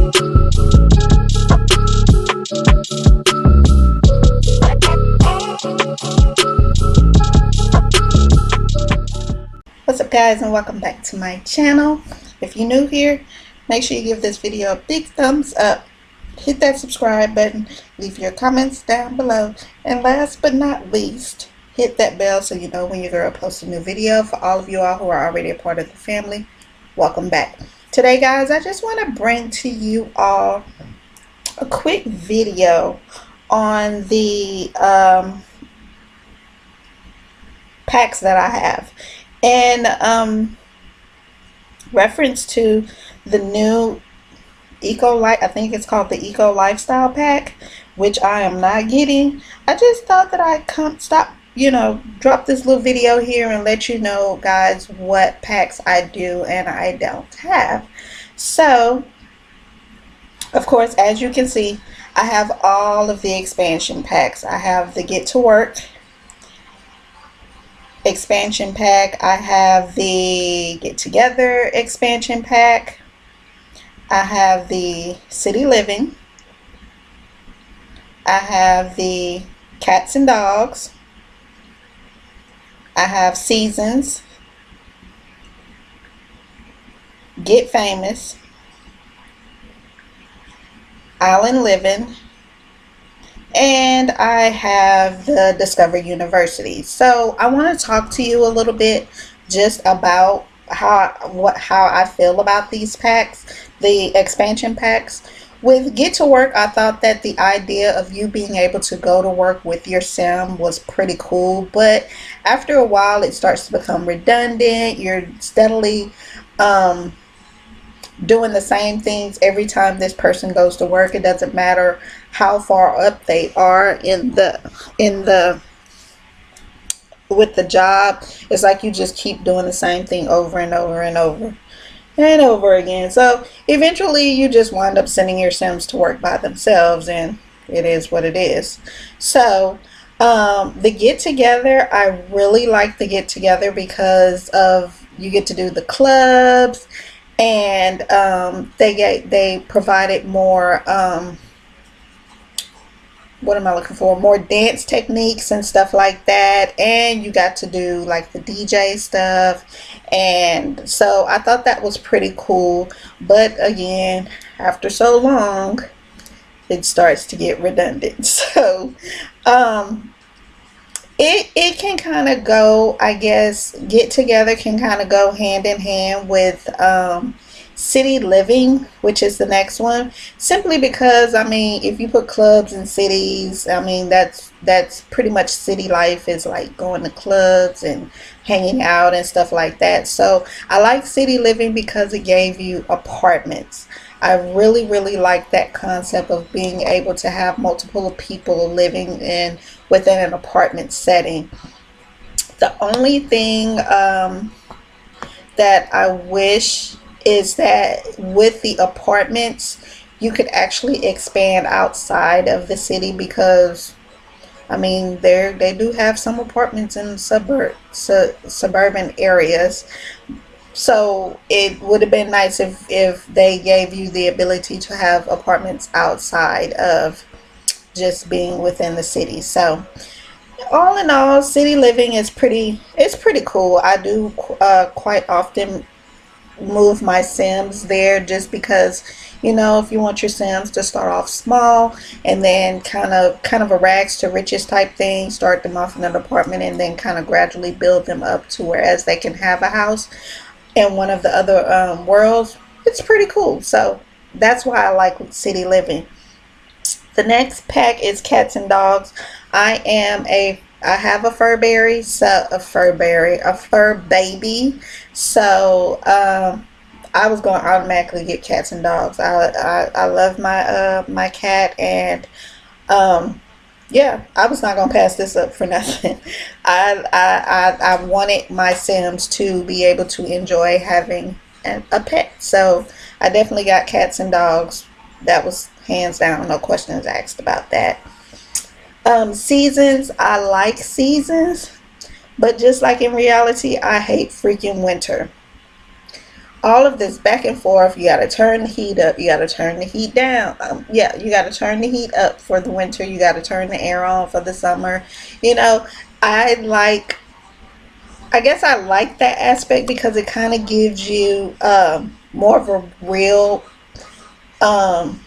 What's up guys, and welcome back to my channel. If you're new here, make sure you give this video a big thumbs up, hit that subscribe button, leave your comments down below, and last but not least, hit that bell so you know when your girl posts a new video. For all of you all who are already a part of the family, welcome back. Today guys, I just want to bring to you all a quick video on the packs that I have, and reference to the new I think it's called the Eco Lifestyle Pack, which I am not getting. I just thought that I'd drop this little video here and let you know guys what packs I do and I don't have. So of course, as you can see, I have all of the expansion packs. I have the Get to Work expansion pack, I have the Get Together expansion pack, I have the City Living, I have the Cats and Dogs, I have Seasons, Get Famous, Island Living, and I have the Discover University. So I want to talk to you a little bit just about how I feel about these packs, the expansion packs. With Get to Work, I thought that the idea of you being able to go to work with your sim was pretty cool, but after a while it starts to become redundant. You're steadily doing the same things every time this person goes to work. It doesn't matter how far up they are with the job. It's like you just keep doing the same thing over and over and over and over again. So eventually you just wind up sending your sims to work by themselves, and it is what it is. So the Get Together, I really like the Get Together because of you get to do the clubs, and they provided more what am I looking for, more dance techniques and stuff like that, and you got to do like the DJ stuff, and so I thought that was pretty cool. But again, after so long it starts to get redundant. So it can kind of go, I guess, Get Together can kind of go hand in hand with City Living, which is the next one, simply because I mean, if you put clubs in cities, I mean that's pretty much city life, is like going to clubs and hanging out and stuff like that. So I like City Living because it gave you apartments. I really like that concept of being able to have multiple people living within an apartment setting. The only thing that I wish is that with the apartments you could actually expand outside of the city, because I mean they do have some apartments in suburban areas. So it would have been nice if they gave you the ability to have apartments outside of just being within the city. So all in all, City Living is pretty cool. I do quite often move my sims there, just because, you know, if you want your sims to start off small and then kind of a rags to riches type thing, start them off in an apartment and then kind of gradually build them up to whereas they can have a house in one of the other worlds, it's pretty cool. So that's why I like City Living. The next pack is Cats and Dogs. I have a fur baby, so I was going to automatically get Cats and Dogs. I love my cat, and yeah, I was not going to pass this up for nothing. I wanted my sims to be able to enjoy having a pet, so I definitely got Cats and Dogs. That was hands down, no questions asked about that. Seasons, I like seasons, but just like in reality, I hate freaking winter. all of this back and forth. You got to turn the heat up, you got to turn the heat down. Yeah, you got to turn the heat up for the winter, you got to turn the air on for the summer. you know I like, I guess I like that aspect because it kind of gives you more of a real um,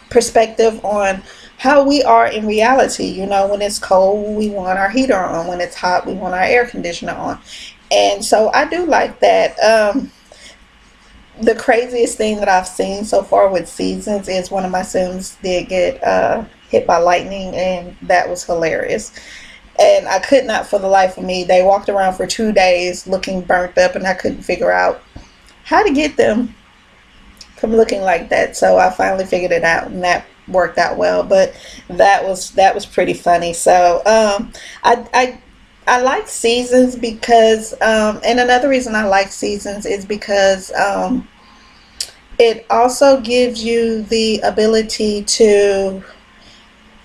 perspective on how we are in reality. When it's cold, we want our heater on. When it's hot, we want our air conditioner on. And so I do like that. The craziest thing that I've seen so far with seasons is one of my Sims did get hit by lightning, and that was hilarious. And I could not for the life of me. They walked around for 2 days looking burnt up, and I couldn't figure out how to get them from looking like that. So I finally figured it out, and that worked out well. But that was pretty funny. So I like seasons because, and another reason I like seasons is because it also gives you the ability to,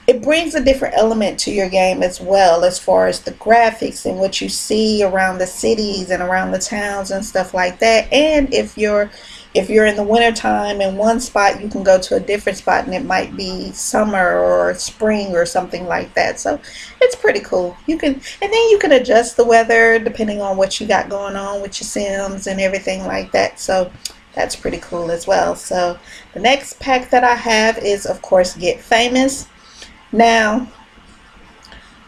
it brings a different element to your game as well, as far as the graphics and what you see around the cities and around the towns and stuff like that. And if you're in the wintertime in one spot, you can go to a different spot and it might be summer or spring or something like that. So it's pretty cool. And then you can adjust the weather depending on what you got going on with your Sims and everything like that. So that's pretty cool as well. So the next pack that I have is, of course, Get Famous. Now,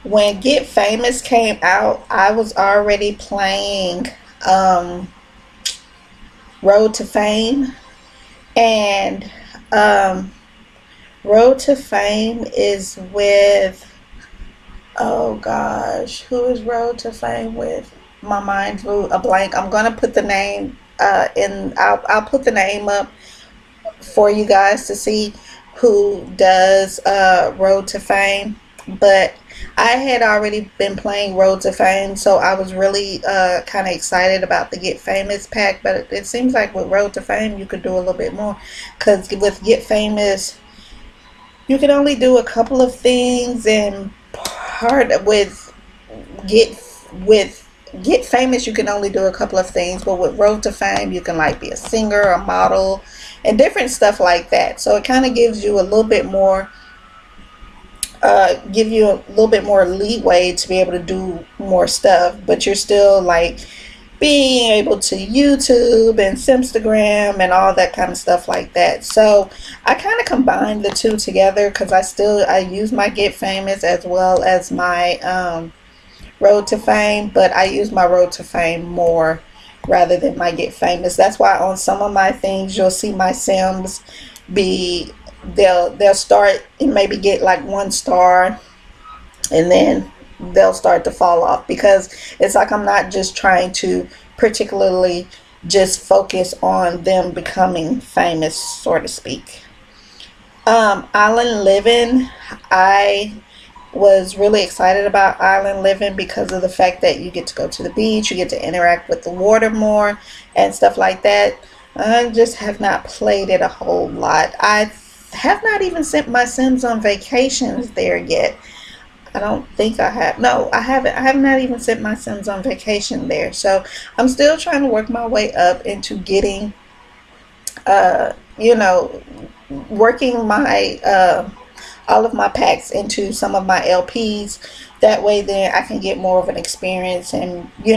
when Get Famous came out, I was already playing Road to Fame, and um, Road to Fame is with, oh gosh, who is Road to Fame with? My mind drew a blank. I'm gonna put the name in. I'll put the name up for you guys to see who does Road to Fame. But I had already been playing Road to Fame, so I was really kind of excited about the Get Famous pack. But it seems like with Road to Fame, you could do a little bit more, because with Get Famous, you can only do a couple of things, and Get with Get Famous, you can only do a couple of things, but with Road to Fame, you can like be a singer, a model, and different stuff like that. So it kind of gives you a little bit more, give you a little bit more leeway to be able to do more stuff, but you're still like being able to YouTube and Simstagram and all that kind of stuff like that. So I kind of combined the two together because I use my Get Famous as well as my Road to Fame, but I use my Road to Fame more rather than my Get Famous. That's why on some of my things you'll see my Sims be, they'll start and maybe get like 1 star, and then they'll start to fall off, because it's like I'm not just trying to particularly just focus on them becoming famous, so to speak. Island Living, I was really excited about Island Living because of the fact that you get to go to the beach, you get to interact with the water more and stuff like that. I just have not played it a whole lot. I have not even sent my Sims on vacations there yet. I don't think I have. No, I haven't. I have not even sent my Sims on vacation there. So I'm still trying to work my way up into getting, uh, you know, working my all of my packs into some of my LPs. That way then I can get more of an experience and, be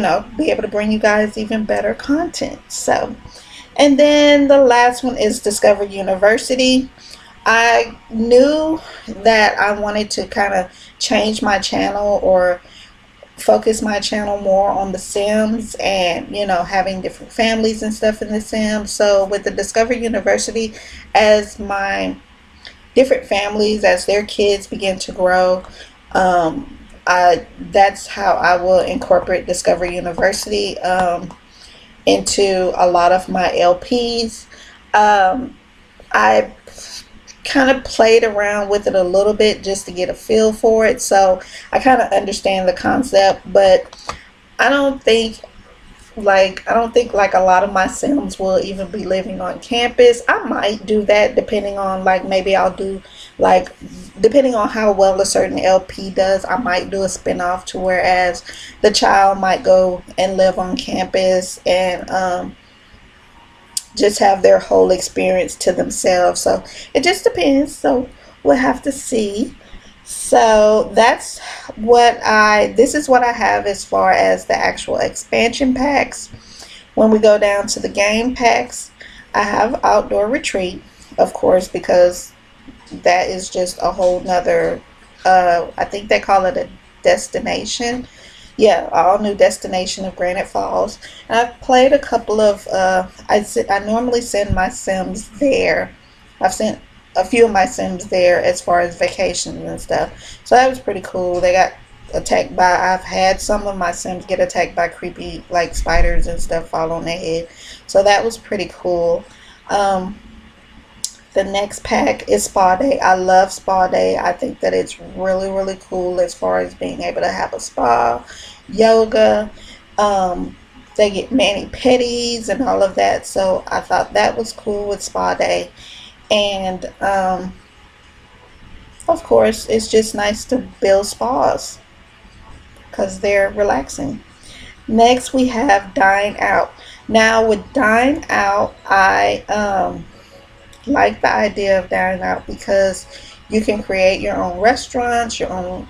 able to bring you guys even better content. So, and then the last one is Discover University. I knew that I wanted to kind of change my channel or focus my channel more on the Sims and, having different families and stuff in the Sims. So with the Discover University, as my different families, as their kids begin to grow, that's how I will incorporate Discover University into a lot of my LPs. I kind of played around with it a little bit just to get a feel for it, so I kind of understand the concept, but I don't think like a lot of my Sims will even be living on campus. I might do that depending on, like, maybe I'll do, like, depending on how well a certain LP does, I might do a spin-off to whereas the child might go and live on campus and just have their whole experience to themselves. So it just depends. So we'll have to see. So that's this is what I have as far as the actual expansion packs. When we go down to the game packs, I have outdoor retreat, of course, because that is just a whole nother, I think they call it a destination. Yeah, all new destination of Granite Falls. And I've played a couple of, I normally send my Sims there. I've sent a few of my Sims there as far as vacations and stuff. So that was pretty cool. They got attacked by, I've had some of my Sims get attacked by creepy like spiders and stuff fall on their head. So that was pretty cool. Um, the next pack is Spa Day. I love Spa Day. I think that it's really, really cool as far as being able to have a spa, yoga. Um, they get mani-pedis and all of that. So I thought that was cool with Spa Day. And of course, it's just nice to build spas because they're relaxing. Next, we have Dine Out. Now, with Dine Out, I like the idea of dining out because you can create your own restaurants, your own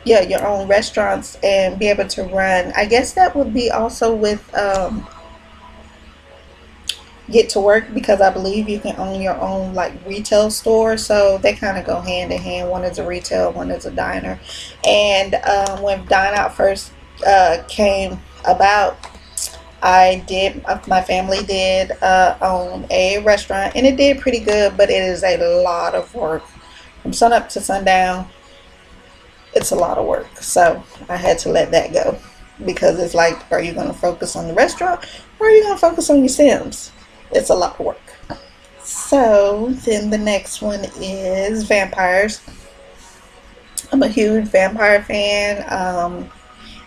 your own restaurants, and be able to run. I guess that would be also with Get to Work, because I believe you can own your own like retail store. So they kind of go hand in hand. One is a retail, one is a diner. And when Dine Out first came about, my family did own a restaurant, and it did pretty good, but it is a lot of work from sun up to sundown. It's a lot of work, so I had to let that go because it's like, are you going to focus on the restaurant or are you going to focus on your Sims? It's a lot of work. So then the next one is vampires. I'm a huge vampire fan.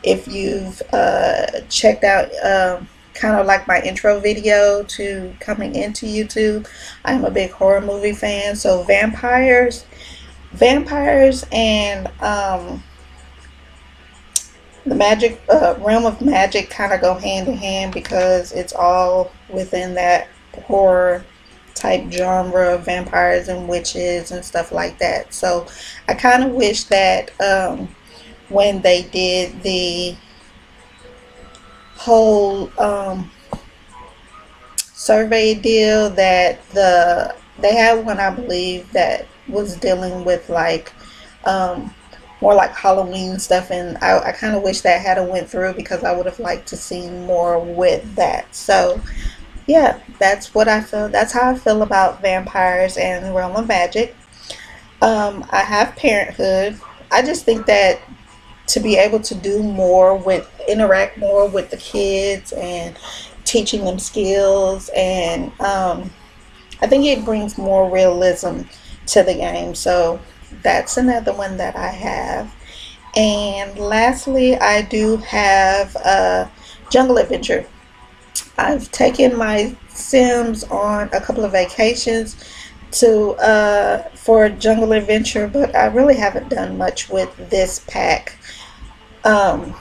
If you've checked out kind of like my intro video to coming into YouTube, I'm a big horror movie fan. So vampires and the magic realm of magic kind of go hand in hand because it's all within that horror type genre of vampires and witches and stuff like that. So I kind of wish that when they did the whole survey deal, that they had one, I believe, that was dealing with like more like Halloween stuff, and I kind of wish that had went through because I would have liked to see more with that. So yeah, that's what I feel. That's how I feel about vampires and the realm of magic. I have Parenthood. I just think that to be able to do more interact more with the kids and teaching them skills, and I think it brings more realism to the game. So that's another one that I have. And lastly, I do have Jungle Adventure. I've taken my Sims on a couple of vacations to for Jungle Adventure, but I really haven't done much with this pack. Um,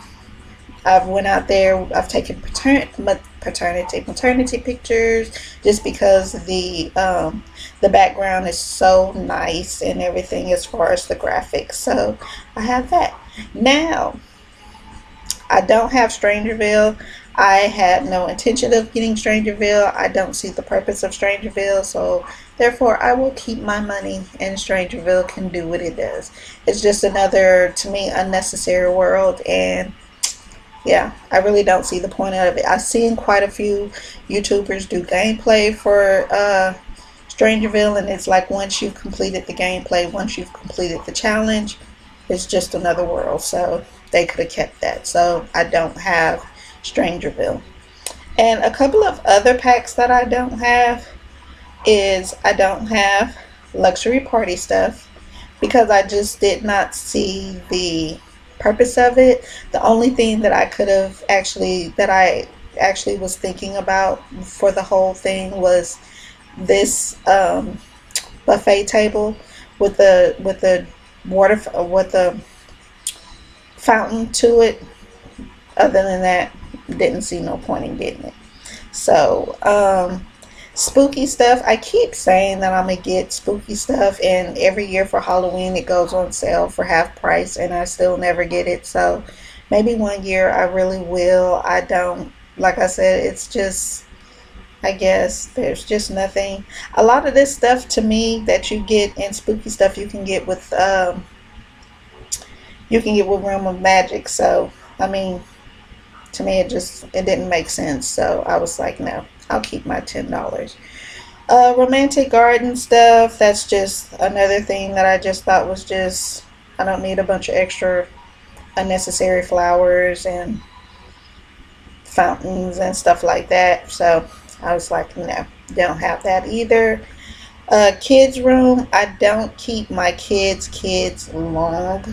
I've went out there. I've taken maternity pictures just because the background is so nice and everything as far as the graphics. So I have that. Now I don't have Strangerville. I had no intention of getting Strangerville. I don't see the purpose of Strangerville, so therefore I will keep my money, and Strangerville can do what it does. It's just another, to me, unnecessary world, and yeah, I really don't see the point of it. I've seen quite a few YouTubers do gameplay for Strangerville, and it's like once you've completed the gameplay, once you've completed the challenge, it's just another world. So they could have kept that. So I don't have Strangerville. And a couple of other packs that I don't have is I don't have luxury party stuff because I just did not see the purpose of it. The only thing that I actually was thinking about for the whole thing was this buffet table with the water with the fountain to it. Other than that, didn't see no point in getting it. So, spooky stuff. I keep saying that I'm gonna get spooky stuff, and every year for Halloween it goes on sale for half price, and I still never get it. So, maybe one year I really will. I don't, like I said, it's just, I guess there's just nothing. A lot of this stuff to me that you get in spooky stuff, you can get with Realm of Magic. So, I mean, to me, it didn't make sense. So I was like, no, I'll keep my $10. Romantic garden stuff. That's just another thing that I just thought was just, I don't need a bunch of extra unnecessary flowers and fountains and stuff like that. So I was like, no, don't have that either. Kids room. I don't keep my kids long.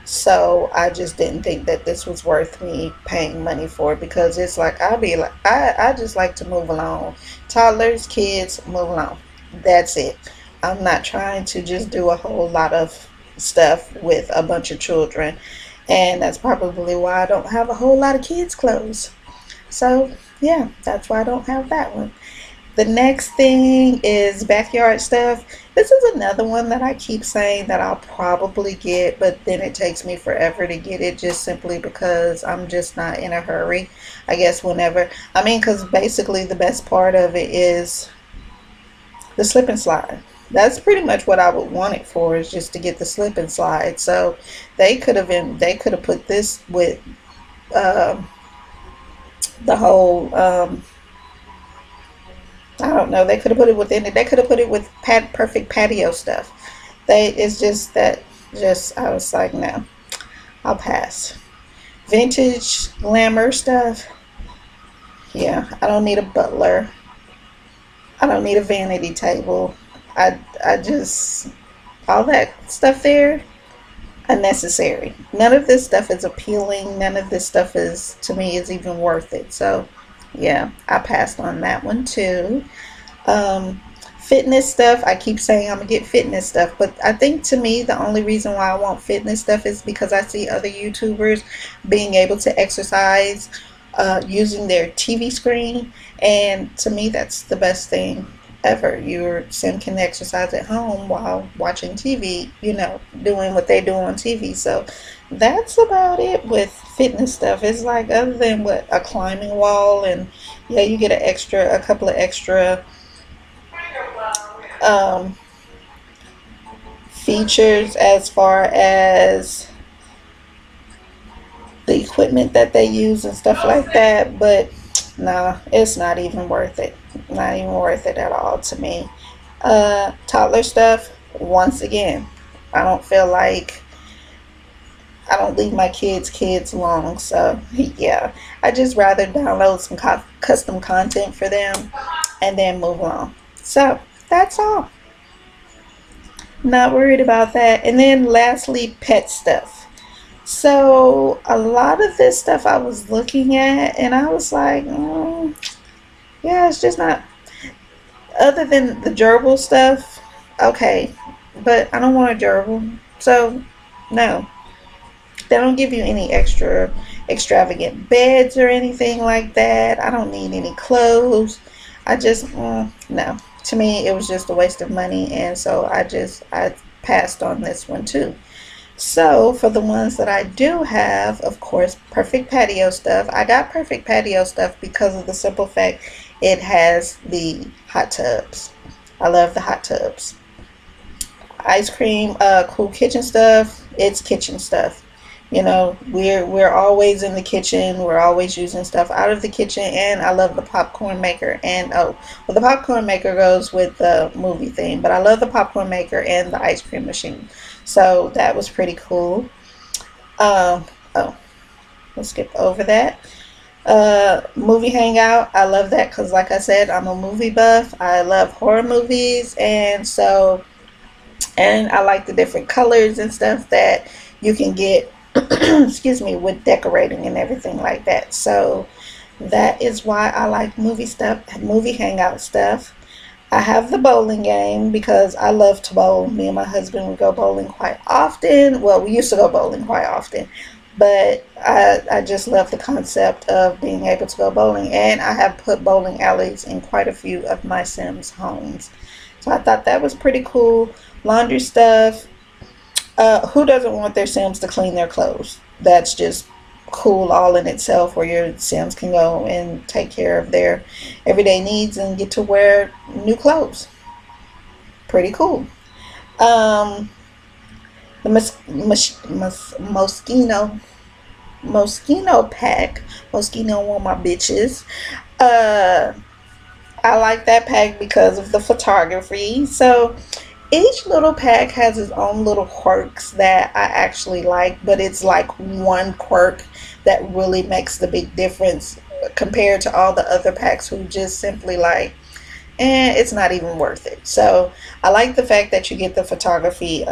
So I just didn't think that this was worth me paying money for, because it's like I'll be like I just like to move along. Toddlers, kids, move along. That's it. I'm not trying to just do a whole lot of stuff with a bunch of children. And that's probably why I don't have a whole lot of kids clothes. So yeah, that's why I don't have that one. The next thing is backyard stuff. This is another one that I keep saying that I'll probably get, but then it takes me forever to get it just simply because I'm just not in a hurry. I guess whenever, I mean, because basically the best part of it is the slip and slide. That's pretty much what I would want it for, is just to get the slip and slide. So they could have put this with um the whole I don't know. They could have put it within it. They could have put it with perfect patio stuff. It's just that, just, I was like, no, I'll pass. Vintage glamour stuff. Yeah, I don't need a butler. I don't need a vanity table. I just, all that stuff there, unnecessary. None of this stuff is appealing. None of this stuff is, to me, is even worth it. So, yeah, I passed on that one too. Um, Fitness stuff, I keep saying I'm gonna get fitness stuff, but I think to me the only reason why I want fitness stuff is because I see other YouTubers being able to exercise using their TV screen, and to me that's the best thing ever. Your sim can exercise at home while watching TV, doing what they do on TV. So that's about it with fitness stuff. It's like, other than what, a climbing wall, and yeah, you get a couple of extra um, features as far as the equipment that they use and stuff like that. But nah, it's not even worth it. Not even worth it at all to me. Toddler stuff, once again, I don't feel like I don't leave my kids long. So yeah, I just rather download some custom content for them and then move on. So that's all. Not worried about that. And then lastly, pet stuff. So a lot of this stuff I was looking at, and I was like, yeah, it's just not. Other than the gerbil stuff, okay, but I don't want a gerbil, so no. They don't give you any extra extravagant beds or anything like that. I don't need any clothes. I just, no. To me, it was just a waste of money, and so I passed on this one too. So for the ones that I do have, of course, perfect patio stuff. I got perfect patio stuff because of the simple fact it has the hot tubs. I love the hot tubs. Ice cream, cool kitchen stuff. It's kitchen stuff. We're always in the kitchen. We're always using stuff out of the kitchen, and I love the popcorn maker. And the popcorn maker goes with the movie theme, but I love the popcorn maker and the ice cream machine. So that was pretty cool. Um, oh, let's skip over that. Movie hangout. I love that because, like I said, I'm a movie buff. I love horror movies, and I like the different colors and stuff that you can get. Excuse me, with decorating and everything like that. So that is why I like movie hangout stuff. I have the bowling game because I love to bowl. Me and my husband would go bowling quite often. Well, we used to go bowling quite often. But I just love the concept of being able to go bowling. And I have put bowling alleys in quite a few of my Sims homes. So I thought that was pretty cool. Laundry stuff. Who doesn't want their Sims to clean their clothes? That's just cool all in itself, where your Sims can go and take care of their everyday needs and get to wear new clothes. Pretty cool. Um, the Moschino pack. Moschino on my bitches. Uh, I like that pack because of the photography. So each little pack has its own little quirks that I actually like, but it's like one quirk that really makes the big difference compared to all the other packs who just simply like, it's not even worth it. So I like the fact that you get the photography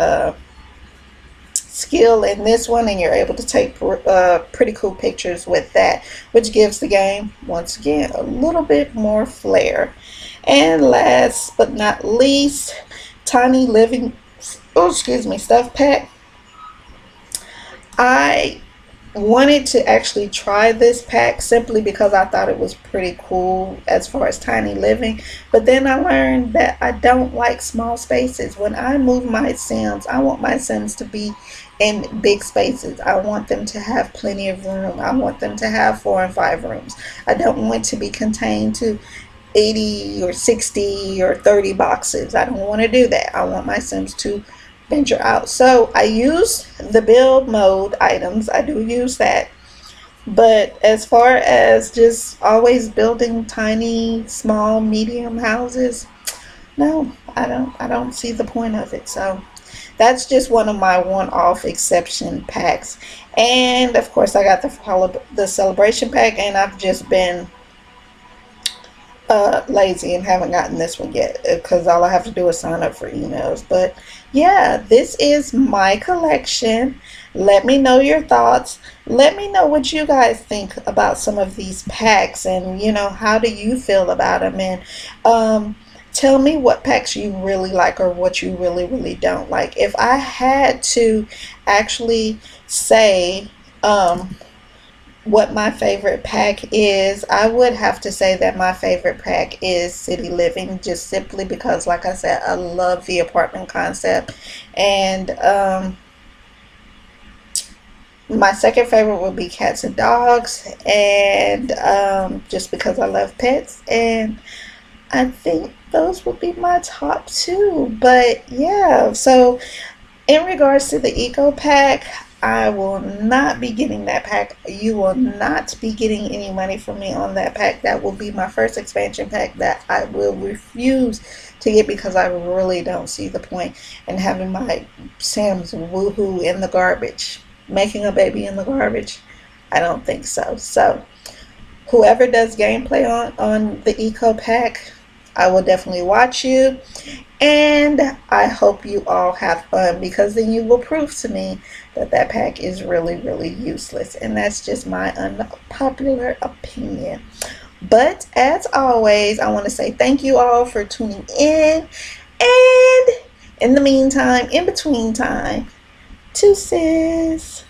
skill in this one, and you're able to take pretty cool pictures with that, which gives the game once again a little bit more flair. And last but not least, tiny living, oh excuse me, stuff pack. I wanted to actually try this pack simply because I thought it was pretty cool as far as tiny living. But then I learned that I don't like small spaces. When I move my Sims, I want my Sims to be in big spaces. I want them to have plenty of room. I want them to have 4 and 5 rooms. I don't want to be contained to 80 or 60 or 30 boxes. I don't want to do that. I want my Sims to venture out. So I use the build mode items. I do use that. But as far as just always building tiny, small, medium houses, no, I don't see the point of it. So that's just one of my one-off exception packs. And of course I got the celebration pack, and I've just been lazy and haven't gotten this one yet because all I have to do is sign up for emails. But yeah, this is my collection. Let me know your thoughts. Let me know what you guys think about some of these packs, and how do you feel about them, and tell me what packs you really like or what you really don't like. If I had to actually say what my favorite pack is, I would have to say that my favorite pack is City Living, just simply because, like I said, I love the apartment concept. And my second favorite would be Cats and Dogs, and just because I love pets. And I think those would be my top two. But yeah, so in regards to the Eco Pack, I will not be getting that pack. You will not be getting any money from me on that pack. That will be my first expansion pack that I will refuse to get because I really don't see the point in having my Sam's woohoo in the garbage. Making a baby in the garbage? I don't think so. So whoever does gameplay on the Eco Pack, I will definitely watch you. And I hope you all have fun, because then you will prove to me that that pack is really useless. And that's just my unpopular opinion. But as always, I want to say thank you all for tuning in. And in the meantime, in between time, deuces.